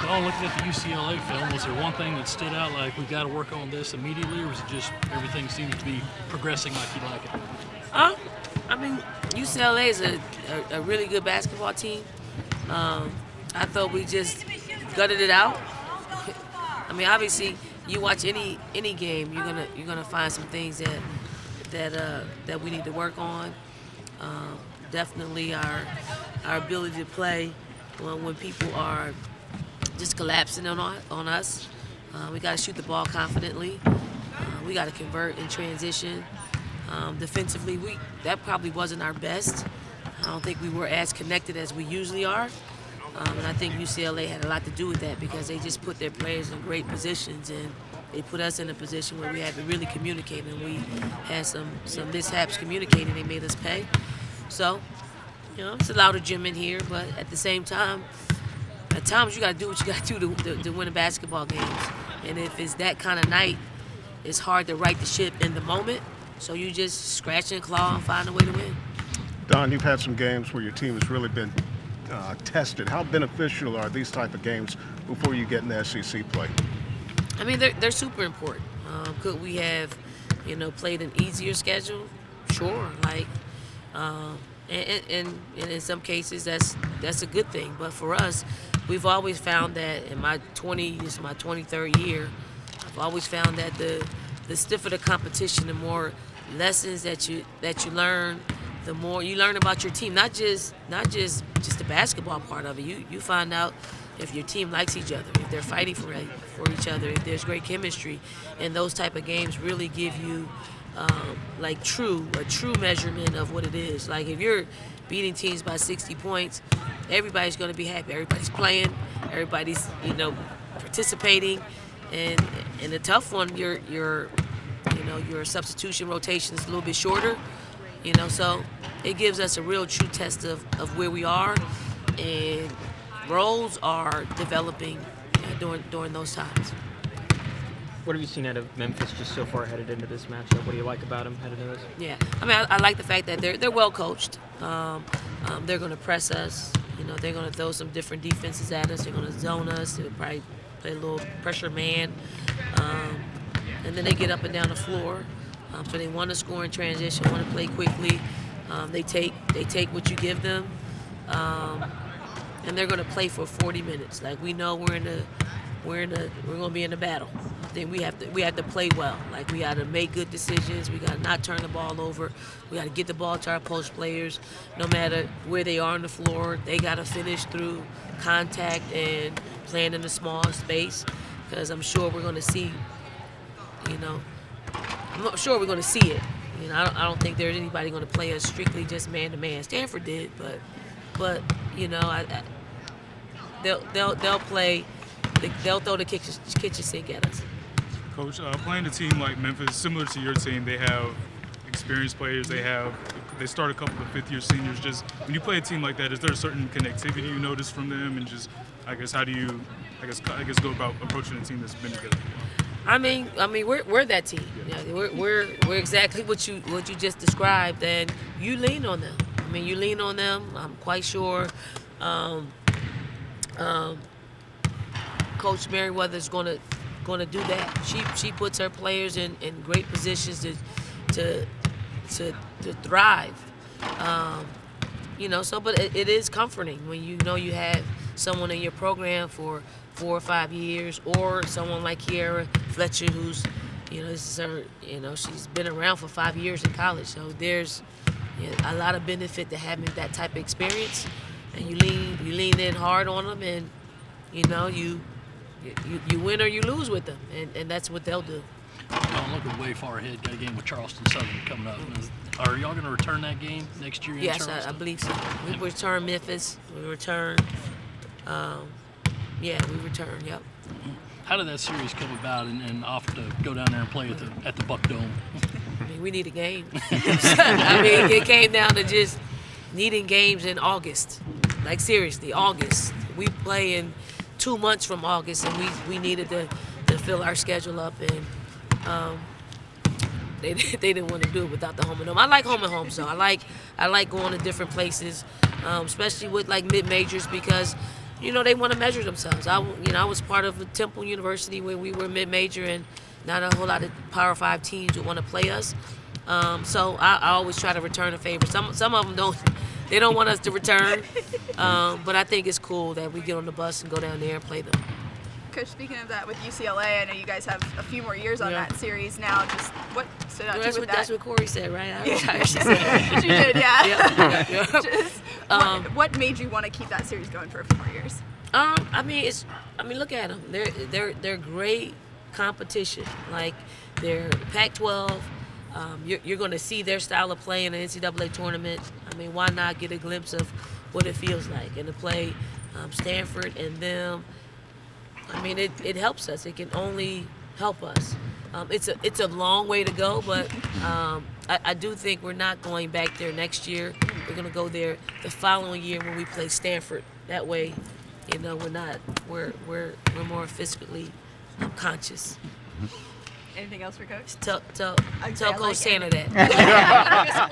Dawn, looking at the UCLA film, was there one thing that stood out, like we got to work on this immediately, or was it just everything seems to be progressing like you like it? Uh, I mean, UCLA is a really good basketball team. I thought we just gutted it out. I mean, obviously, you watch any game, you're gonna find some things that we need to work on. Definitely our ability to play when people are just collapsing on us. We got to shoot the ball confidently. We got to convert in transition. Defensively, that probably wasn't our best. I don't think we were as connected as we usually are. And I think UCLA had a lot to do with that because they just put their players in great positions and they put us in a position where we had to really communicate, and we had some mishaps communicating. They made us pay. So, it's a louder gym in here, but at the same time, at times you got to do what you got to do to win a basketball games. And if it's that kind of night, it's hard to right the ship in the moment. So you just scratch and claw and find a way to win. Don, you've had some games where your team has really been tested. How beneficial are these type of games before you get into SEC play? I mean, they're super important. Could we have, played an easier schedule? Sure. And in some cases that's a good thing. But for us, we've always found that this is my 23rd year. I've always found that the stiffer the competition, the more lessons that you learn, the more you learn about your team. Not just the basketball part of it. You find out if your team likes each other, if they're fighting for each other, if there's great chemistry, and those type of games really give you a true measurement of what it is. Like if you're beating teams by 60 points, everybody's going to be happy. Everybody's playing, everybody's participating, and in the tough one, your substitution rotation is a little bit shorter. So it gives us a real true test of where we are, and roles are developing during those times. What have you seen out of Memphis just so far headed into this matchup? What do you like about them headed into this? Yeah, I mean, I like the fact that they're well coached. They're going to press us. They're going to throw some different defenses at us. They're going to zone us. They'll probably play a little pressure man, and then they get up and down the floor. So they want to score in transition, want to play quickly. They take what you give them, and they're going to play for 40 minutes. Like we know we're going to be in a battle. I think we have to play well. Like we got to make good decisions. We got to not turn the ball over. We got to get the ball to our post players, no matter where they are on the floor. They got to finish through contact and playing in a small space, because I'm sure we're going to see. I'm not sure we're going to see it. I don't think there's anybody going to play us strictly just man to man. Stanford did, but they'll play. They'll throw the kitchen sink at us. Coach, playing a team like Memphis, similar to your team, they have experienced players. They start a couple of fifth-year seniors. Just when you play a team like that, is there a certain connectivity you notice from them? And just, I guess, how do you, go about approaching a team that's been together? I mean, we're that team. We're exactly what you just described, and you lean on them. I mean, you lean on them. I'm quite sure. Coach Merriweather's going to do that. She puts her players in great positions to thrive. But it is comforting when you have someone in your program for 4 or 5 years, or someone like Kiera Fletcher, who's this is her, she's been around for 5 years in college. So there's a lot of benefit to having that type of experience, and you lean in hard on them, and you win or you lose with them, and that's what they'll do. Y'all looking way far ahead. Got a game with Charleston Southern coming up. Are y'all going to return that game next year in Yes, Charleston? I believe so. We return Memphis. We return. We return. Yep. How did that series come about and offer to go down there and play at the Buck Dome? I mean, we need a game. I mean, it came down to just needing games in August. Like, seriously, August. We play in 2 months from August, and we needed to fill our schedule up, and they didn't want to do it without the home and home. I like home and home, so I like going to different places, especially with like mid majors, because they want to measure themselves. I was part of Temple University when we were mid-major, and not a whole lot of Power 5 teams would want to play us. So I always try to return a favor. Some of them don't. They don't want us to return, but I think it's cool that we get on the bus and go down there and play them. Coach, speaking of that with UCLA, I know you guys have a few more years on that series now. Just what stood out to you with that? That's what Corey said, right? I she said. She did, yeah. Yeah. Just, what made you want to keep that series going for a few more years? Look at them. They're great competition. Like, they're Pac-12. You're going to see their style of play in the NCAA tournament. I mean, why not get a glimpse of what it feels like? And to play Stanford and them, I mean, it helps us. It can only help us. It's a long way to go, but I do think we're not going back there next year. We're going to go there the following year when we play Stanford. That way, we're more fiscally conscious. Anything else for Coach? Tell I Coach like Santa that.